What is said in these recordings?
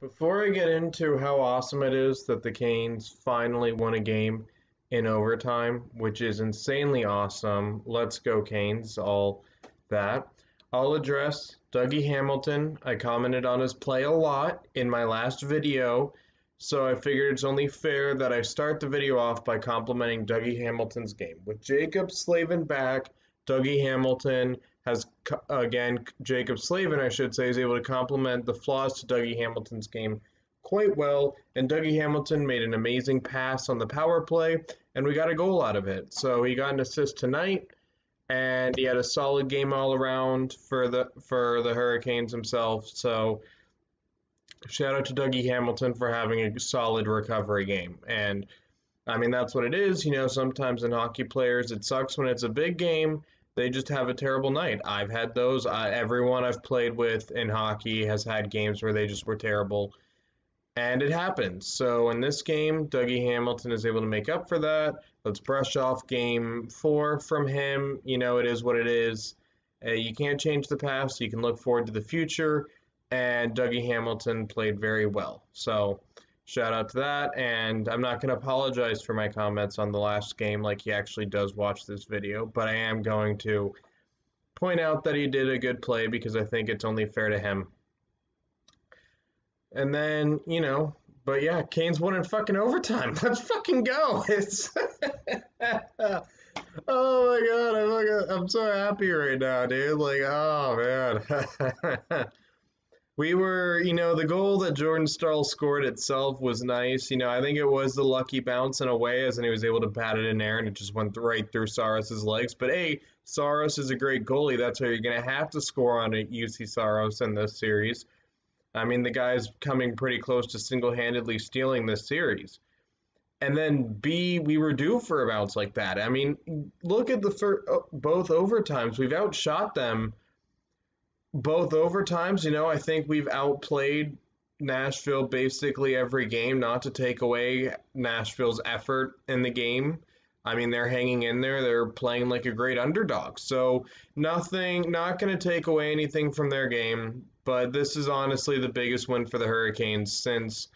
Before I get into how awesome it is that the Canes finally won a game in overtime, which is insanely awesome, let's go Canes, all that, I'll address Dougie Hamilton. I commented on his play a lot in my last video, so I figured it's only fair that I start the video off by complimenting Dougie Hamilton's game. With Jacob Slavin back, Dougie Hamilton has, again, Jacob Slavin, I should say, is able to complement the flaws to Dougie Hamilton's game quite well, and Dougie Hamilton made an amazing pass on the power play, and we got a goal out of it. So he got an assist tonight, and he had a solid game all around for the Hurricanes himself. So shout out to Dougie Hamilton for having a solid recovery game. And I mean, that's what it is. You know, sometimes in hockey players, it sucks when it's a big game. They just have a terrible night. I've had those. Everyone I've played with in hockey has had games where they just were terrible. And it happens. So in this game, Dougie Hamilton is able to make up for that. Let's brush off game 4 from him. You know, it is what it is. You can't change the past. You can look forward to the future. And Dougie Hamilton played very well. So shout out to that. And I'm not going to apologize for my comments on the last game like he actually does watch this video. But I am going to point out that he did a good play because I think it's only fair to him. And then, you know, but yeah, Canes won in fucking overtime. Let's fucking go. It's oh my god, I'm so happy right now, dude. Like, oh man. We were, you know, the goal that Jordan Stahl scored itself was nice. You know, I think it was the lucky bounce in a way, as in he was able to pat it in there and it just went right through Saros's legs. But hey, Saros is a great goalie. That's how you're going to have to score on a UC Saros in this series. I mean, the guy's coming pretty close to single-handedly stealing this series. And then B, we were due for a bounce like that. I mean, look at both overtimes. We've outshot them both overtimes. You know, I think we've outplayed Nashville basically every game, not to take away Nashville's effort in the game. I mean, they're hanging in there. They're playing like a great underdog. So not going to take away anything from their game. But this is honestly the biggest win for the Hurricanes since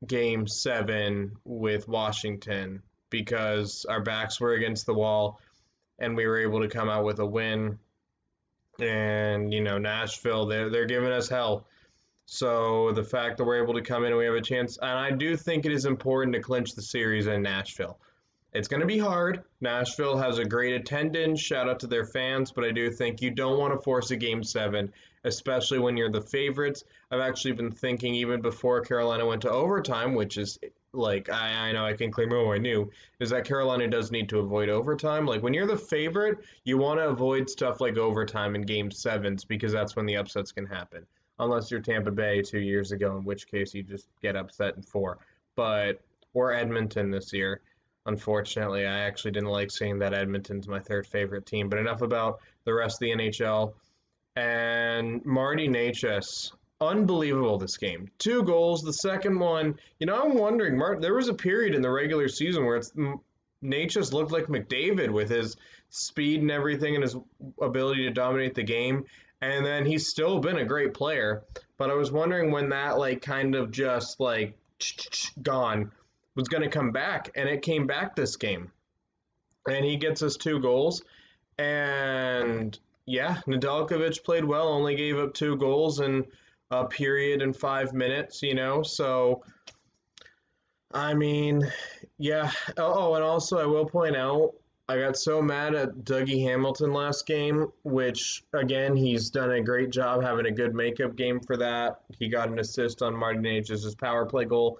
Game 7 with Washington, because our backs were against the wall and we were able to come out with a win. And, you know, Nashville, they're giving us hell. So the fact that we're able to come in and we have a chance, and I do think it is important to clinch the series in Nashville. It's going to be hard. Nashville has a great attendance. Shout out to their fans, but I do think you don't want to force a Game 7, especially when you're the favorites. I've actually been thinking even before Carolina went to overtime, which is like, I know I can claim, oh, I knew, is that Carolina does need to avoid overtime. Like, when you're the favorite, you want to avoid stuff like overtime in Game 7s because that's when the upsets can happen. Unless you're Tampa Bay 2 years ago, in which case you just get upset in 4. Or Edmonton this year. Unfortunately, I actually didn't like saying that Edmonton's my third favorite team. But enough about the rest of the NHL. And Marty Necas, unbelievable this game. 2 goals. The second one, you know, I'm wondering, there was a period in the regular season where Necas looked like McDavid with his speed and everything and his ability to dominate the game. And then he's still been a great player. But I was wondering when that, like, kind of just, like, gone was going to come back, and it came back this game. And he gets us 2 goals. And, yeah, Nedeljkovic played well, only gave up 2 goals in a period in 5 minutes, you know. So, I mean, yeah. Oh, and also I will point out, I got so mad at Dougie Hamilton last game, which, again, he's done a great job having a good makeup game for that. He got an assist on Marty Necas' power play goal.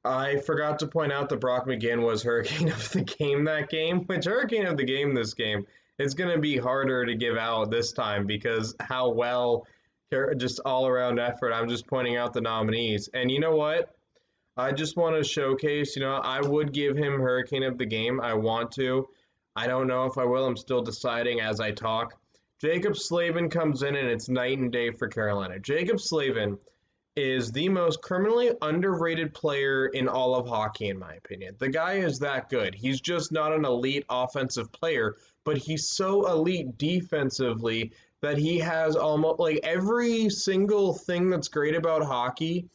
I forgot to point out that Brock McGinn was Hurricane of the Game that game, which Hurricane of the Game this game is going to be harder to give out this time because how well, just all-around effort. I'm just pointing out the nominees. And you know what? I just want to showcase, you know, I would give him Hurricane of the Game. I want to. I don't know if I will. I'm still deciding as I talk. Jacob Slavin comes in, and it's night and day for Carolina. Jacob Slavin is the most criminally underrated player in all of hockey, in my opinion. The guy is that good. He's just not an elite offensive player, but he's so elite defensively that he has almost like every single thing that's great about hockey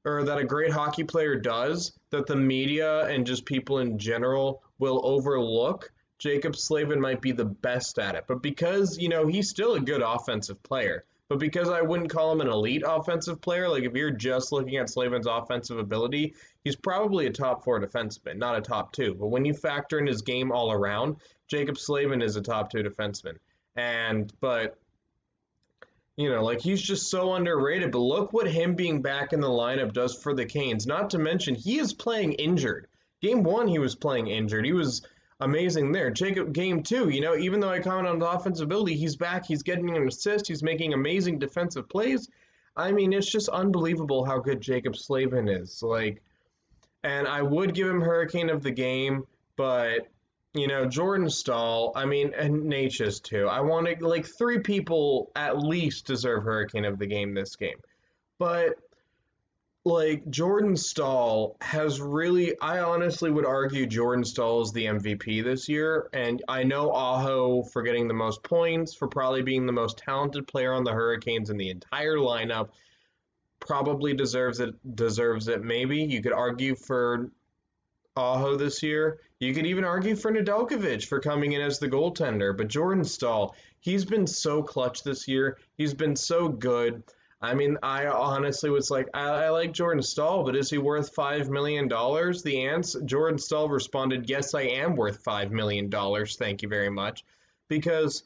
or that a great hockey player does that the media and just people in general will overlook. Jacob Slavin might be the best at it. But because, he's still a good offensive player, but because I wouldn't call him an elite offensive player, like if you're just looking at Slavin's offensive ability, he's probably a top 4 defenseman, not a top 2. But when you factor in his game all around, Jacob Slavin is a top 2 defenseman. But like he's just so underrated. But look what him being back in the lineup does for the Canes. Not to mention, he is playing injured. Game 1, he was playing injured. He was amazing there. Jacob, game 2, even though I comment on the offensive ability, he's back. He's getting an assist. He's making amazing defensive plays. I mean, it's just unbelievable how good Jacob Slavin is. And I would give him Hurricane of the game, but Jordan Staal, and Natchez too. I want to, 3 people at least deserve Hurricane of the game this game. But, Jordan Staal has really, I honestly would argue Jordan Staal is the MVP this year. And I know Aho for getting the most points, for probably being the most talented player on the Hurricanes in the entire lineup, probably deserves it maybe. You could argue for Aho this year. You could even argue for Nedeljkovic for coming in as the goaltender. But Jordan Staal, he's been so clutch this year. He's been so good. I honestly was like, I like Jordan Staal, but is he worth $5 million? Jordan Staal responded, yes, I am worth $5 million. Thank you very much. Because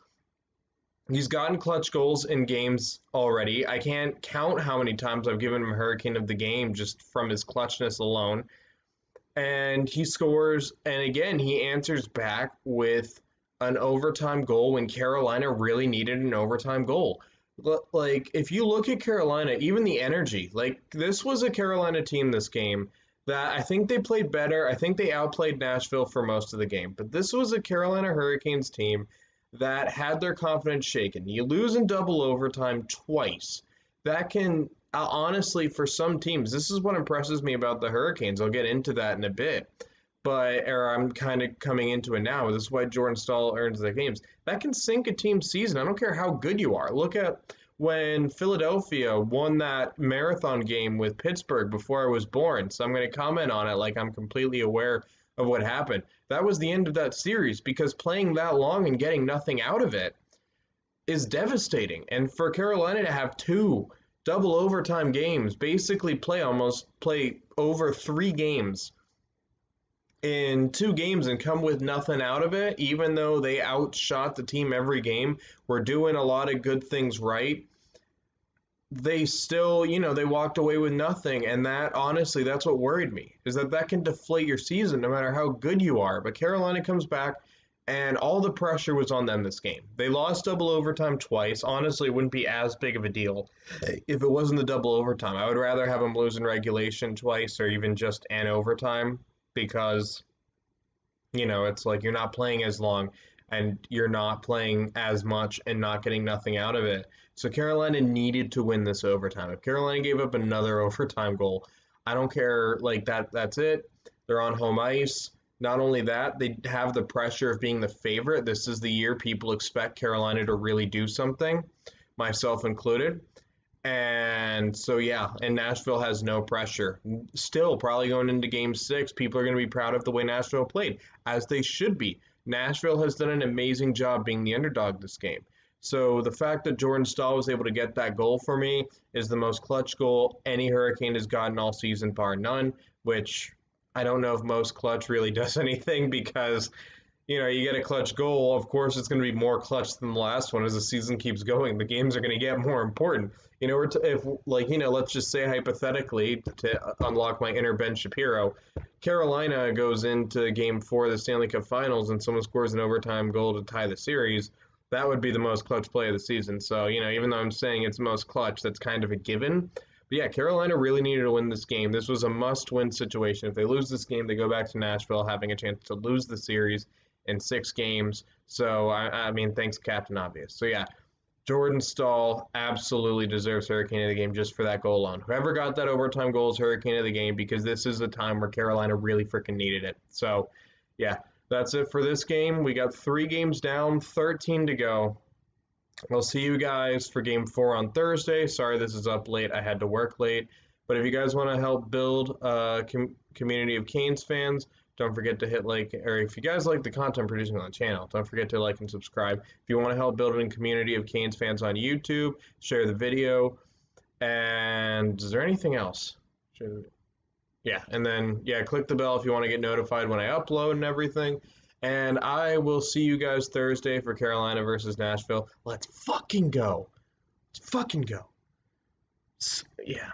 he's gotten clutch goals in games already. I can't count how many times I've given him Hurricane of the game just from his clutchness alone. And he scores, and again, he answers back with an overtime goal when Carolina really needed an overtime goal. If you look at Carolina, even the energy, this was a Carolina team this game that I think they played better. I think they outplayed Nashville for most of the game. But this was a Carolina Hurricanes team that had their confidence shaken. You lose in double overtime twice. That can, honestly, for some teams, this is what impresses me about the Hurricanes. I'll get into that in a bit. Or I'm kind of coming into it now. This is why Jordan Staal earns the games. That can sink a team's season. I don't care how good you are. Look at when Philadelphia won that marathon game with Pittsburgh before I was born. So I'm going to comment on it like I'm completely aware of what happened. That was the end of that series because playing that long and getting nothing out of it is devastating. And for Carolina to have 2 double overtime games, basically play over 3 games in 2 games and come with nothing out of it, even though they outshot the team every game, were doing a lot of good things right, they still, they walked away with nothing. And that, honestly, that's what worried me, is that can deflate your season no matter how good you are. But Carolina comes back, and all the pressure was on them this game. They lost double overtime twice. Honestly, it wouldn't be as big of a deal if it wasn't the double overtime. I would rather have them lose in regulation twice or even just an overtime, because, it's like you're not playing as long and you're not playing as much and not getting nothing out of it. So Carolina needed to win this overtime. If Carolina gave up another overtime goal, I don't care, that's it. They're on home ice. Not only that, they have the pressure of being the favorite. This is the year people expect Carolina to really do something, myself included. And so, yeah, and Nashville has no pressure. Still, probably going into Game 6, people are going to be proud of the way Nashville played, as they should be. Nashville has done an amazing job being the underdog this game. So the fact that Jordan Staal was able to get that goal for me is the most clutch goal any Hurricane has gotten all season, bar none, which I don't know if most clutch really does anything, because you get a clutch goal, of course it's going to be more clutch than the last one as the season keeps going. The games are going to get more important. Let's just say hypothetically, to unlock my inner Ben Shapiro, Carolina goes into Game 4 of the Stanley Cup Finals and someone scores an overtime goal to tie the series. That would be the most clutch play of the season. So, even though I'm saying it's most clutch, that's kind of a given. But yeah, Carolina really needed to win this game. This was a must-win situation. If they lose this game, they go back to Nashville having a chance to lose the series in 6 games. So, thanks, Captain Obvious. So, yeah, Jordan Staal absolutely deserves Hurricane of the game just for that goal alone. Whoever got that overtime goal is Hurricane of the game, because this is a time where Carolina really freaking needed it. So, yeah, that's it for this game. We got 3 games down, 13 to go. I'll see you guys for game 4 on Thursday. Sorry this is up late. I had to work late. But if you guys want to help build a community of Canes fans, don't forget to hit like, or if you guys like the content producing on the channel, don't forget to like and subscribe. If you want to help build a community of Canes fans on YouTube, share the video. And is there anything else? Yeah, and then, yeah, click the bell if you want to get notified when I upload and everything. And I will see you guys Thursday for Carolina versus Nashville. Let's fucking go. Let's fucking go. Yeah.